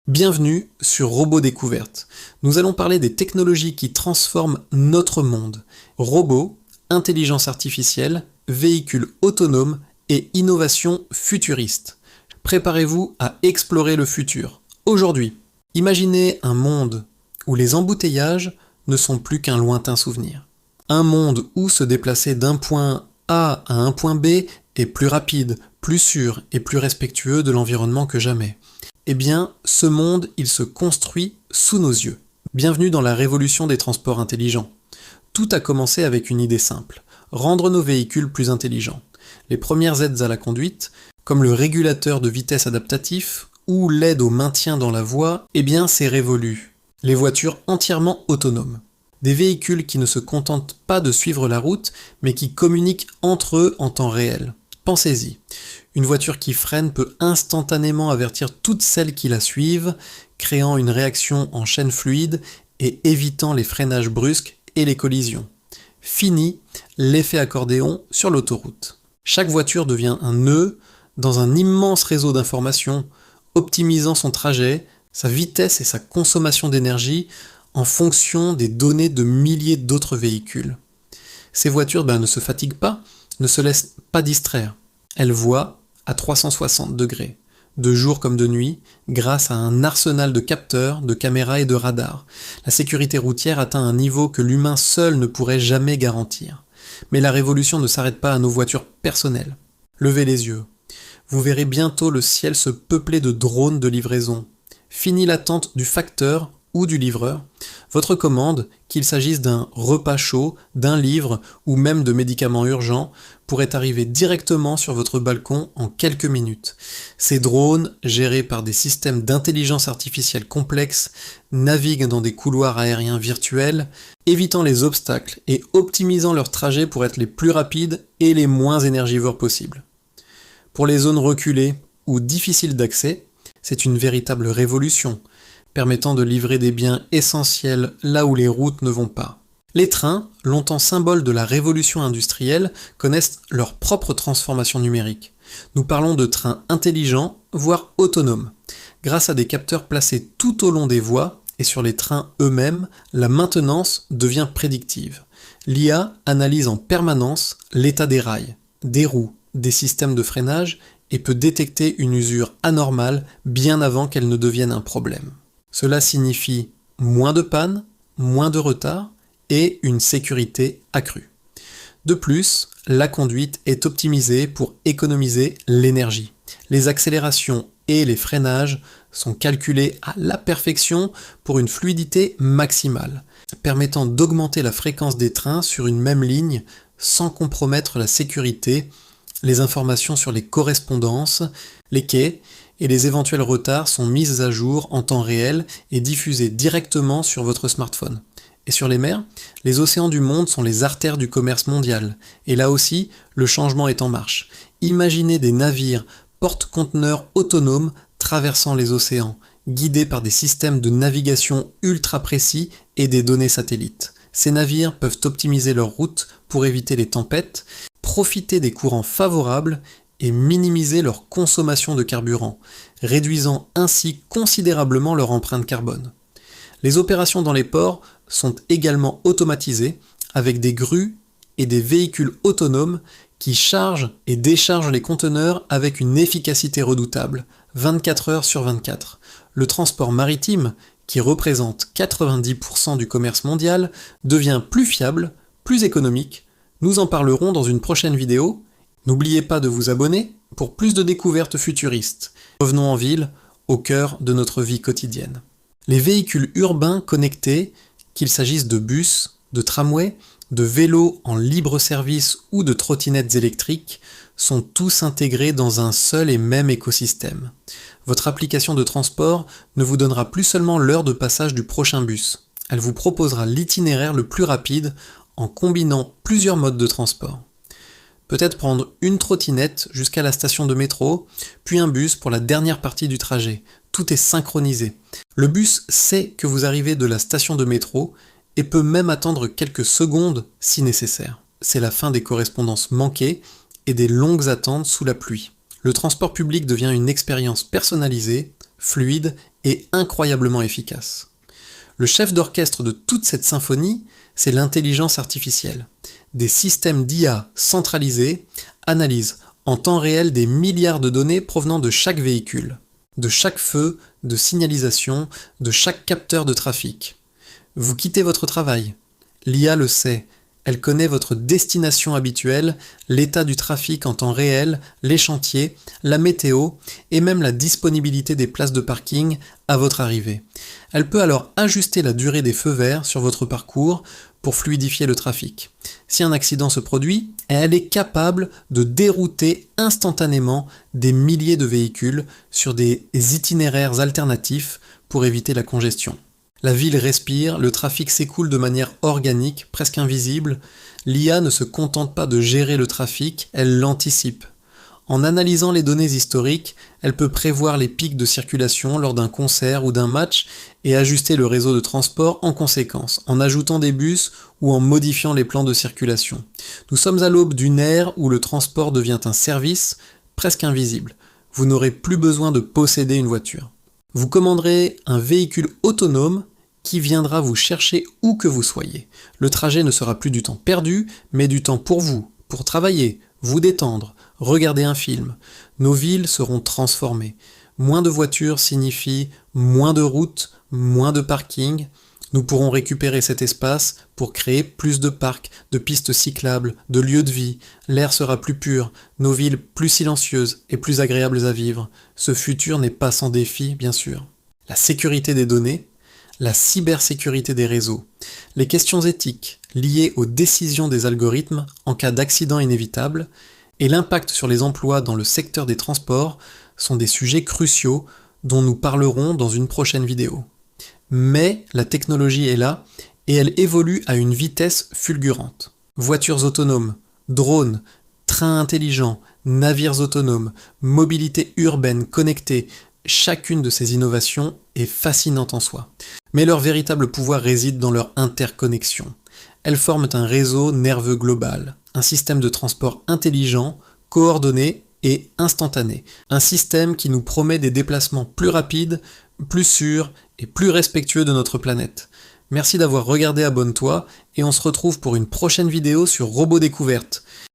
Bienvenue sur Robots Découverte. Nous allons parler des technologies qui transforment notre monde. Robots, intelligence artificielle, véhicules autonomes et innovation futuriste. Préparez-vous à explorer le futur. Aujourd'hui, imaginez un monde où les embouteillages ne sont plus qu'un lointain souvenir. Un monde où se déplacer d'un point A à un point B est plus rapide, plus sûr et plus respectueux de l'environnement que jamais. Eh bien, ce monde, il se construit sous nos yeux. Bienvenue dans la révolution des transports intelligents. Tout a commencé avec une idée simple, rendre nos véhicules plus intelligents. Les premières aides à la conduite, comme le régulateur de vitesse adaptatif ou l'aide au maintien dans la voie, eh bien c'est révolu. Les voitures entièrement autonomes. Des véhicules qui ne se contentent pas de suivre la route, mais qui communiquent entre eux en temps réel. Pensez-y. Une voiture qui freine peut instantanément avertir toutes celles qui la suivent, créant une réaction en chaîne fluide et évitant les freinages brusques et les collisions. Fini l'effet accordéon sur l'autoroute. Chaque voiture devient un nœud dans un immense réseau d'informations, optimisant son trajet, sa vitesse et sa consommation d'énergie en fonction des données de milliers d'autres véhicules. Ces voitures ne se fatiguent pas, ne se laissent pas distraire. Elles voient à 360 degrés, de jour comme de nuit, grâce à un arsenal de capteurs, de caméras et de radars. La sécurité routière atteint un niveau que l'humain seul ne pourrait jamais garantir. Mais la révolution ne s'arrête pas à nos voitures personnelles. Levez les yeux. Vous verrez bientôt le ciel se peupler de drones de livraison. Fini l'attente du facteur ou du livreur. Votre commande, qu'il s'agisse d'un repas chaud, d'un livre ou même de médicaments urgents, pourrait arriver directement sur votre balcon en quelques minutes. Ces drones, gérés par des systèmes d'intelligence artificielle complexes, naviguent dans des couloirs aériens virtuels, évitant les obstacles et optimisant leur trajet pour être les plus rapides et les moins énergivores possibles. Pour les zones reculées ou difficiles d'accès, c'est une véritable révolution, permettant de livrer des biens essentiels là où les routes ne vont pas. Les trains, longtemps symbole de la révolution industrielle, connaissent leur propre transformation numérique. Nous parlons de trains intelligents, voire autonomes. Grâce à des capteurs placés tout au long des voies et sur les trains eux-mêmes, la maintenance devient prédictive. L'IA analyse en permanence l'état des rails, des roues, des systèmes de freinage et peut détecter une usure anormale bien avant qu'elle ne devienne un problème. Cela signifie moins de pannes, moins de retard et une sécurité accrue. De plus, la conduite est optimisée pour économiser l'énergie. Les accélérations et les freinages sont calculés à la perfection pour une fluidité maximale, permettant d'augmenter la fréquence des trains sur une même ligne sans compromettre la sécurité, les informations sur les correspondances, les quais et les éventuels retards sont mises à jour en temps réel et diffusées directement sur votre smartphone. Et sur les mers, les océans du monde sont les artères du commerce mondial. Et là aussi, le changement est en marche. Imaginez des navires porte-conteneurs autonomes traversant les océans, guidés par des systèmes de navigation ultra précis et des données satellites. Ces navires peuvent optimiser leur route pour éviter les tempêtes, profiter des courants favorables et minimiser leur consommation de carburant, réduisant ainsi considérablement leur empreinte carbone. Les opérations dans les ports sont également automatisées avec des grues et des véhicules autonomes qui chargent et déchargent les conteneurs avec une efficacité redoutable, 24 heures sur 24. Le transport maritime, qui représente 90% du commerce mondial, devient plus fiable, plus économique. Nous en parlerons dans une prochaine vidéo. N'oubliez pas de vous abonner pour plus de découvertes futuristes. Revenons en ville, au cœur de notre vie quotidienne. Les véhicules urbains connectés, qu'il s'agisse de bus, de tramways, de vélos en libre service ou de trottinettes électriques, sont tous intégrés dans un seul et même écosystème. Votre application de transport ne vous donnera plus seulement l'heure de passage du prochain bus. Elle vous proposera l'itinéraire le plus rapide en combinant plusieurs modes de transport. Peut-être prendre une trottinette jusqu'à la station de métro, puis un bus pour la dernière partie du trajet. Tout est synchronisé. Le bus sait que vous arrivez de la station de métro et peut même attendre quelques secondes si nécessaire. C'est la fin des correspondances manquées et des longues attentes sous la pluie. Le transport public devient une expérience personnalisée, fluide et incroyablement efficace. Le chef d'orchestre de toute cette symphonie, c'est l'intelligence artificielle. Des systèmes d'IA centralisés analysent en temps réel des milliards de données provenant de chaque véhicule, de chaque feu, de signalisation, de chaque capteur de trafic. Vous quittez votre travail. L'IA le sait. Elle connaît votre destination habituelle, l'état du trafic en temps réel, les chantiers, la météo et même la disponibilité des places de parking à votre arrivée. Elle peut alors ajuster la durée des feux verts sur votre parcours pour fluidifier le trafic. Si un accident se produit, elle est capable de dérouter instantanément des milliers de véhicules sur des itinéraires alternatifs pour éviter la congestion. La ville respire, le trafic s'écoule de manière organique, presque invisible. L'IA ne se contente pas de gérer le trafic, elle l'anticipe. En analysant les données historiques, elle peut prévoir les pics de circulation lors d'un concert ou d'un match et ajuster le réseau de transport en conséquence, en ajoutant des bus ou en modifiant les plans de circulation. Nous sommes à l'aube d'une ère où le transport devient un service presque invisible. Vous n'aurez plus besoin de posséder une voiture. Vous commanderez un véhicule autonome qui viendra vous chercher où que vous soyez. Le trajet ne sera plus du temps perdu, mais du temps pour vous, pour travailler, vous détendre, regarder un film. Nos villes seront transformées. Moins de voitures signifie moins de routes, moins de parkings. Nous pourrons récupérer cet espace pour créer plus de parcs, de pistes cyclables, de lieux de vie. L'air sera plus pur, nos villes plus silencieuses et plus agréables à vivre. Ce futur n'est pas sans défi, bien sûr. La sécurité des données, la cybersécurité des réseaux, les questions éthiques liées aux décisions des algorithmes en cas d'accident inévitable et l'impact sur les emplois dans le secteur des transports sont des sujets cruciaux dont nous parlerons dans une prochaine vidéo. Mais la technologie est là et elle évolue à une vitesse fulgurante. Voitures autonomes, drones, trains intelligents, navires autonomes, mobilité urbaine connectée, chacune de ces innovations est fascinante en soi. Mais leur véritable pouvoir réside dans leur interconnexion. Elles forment un réseau nerveux global, un système de transport intelligent, coordonné et instantané. Un système qui nous promet des déplacements plus rapides, plus sûrs et plus respectueux de notre planète. Merci d'avoir regardé Abonne-toi et on se retrouve pour une prochaine vidéo sur Robodécouverte.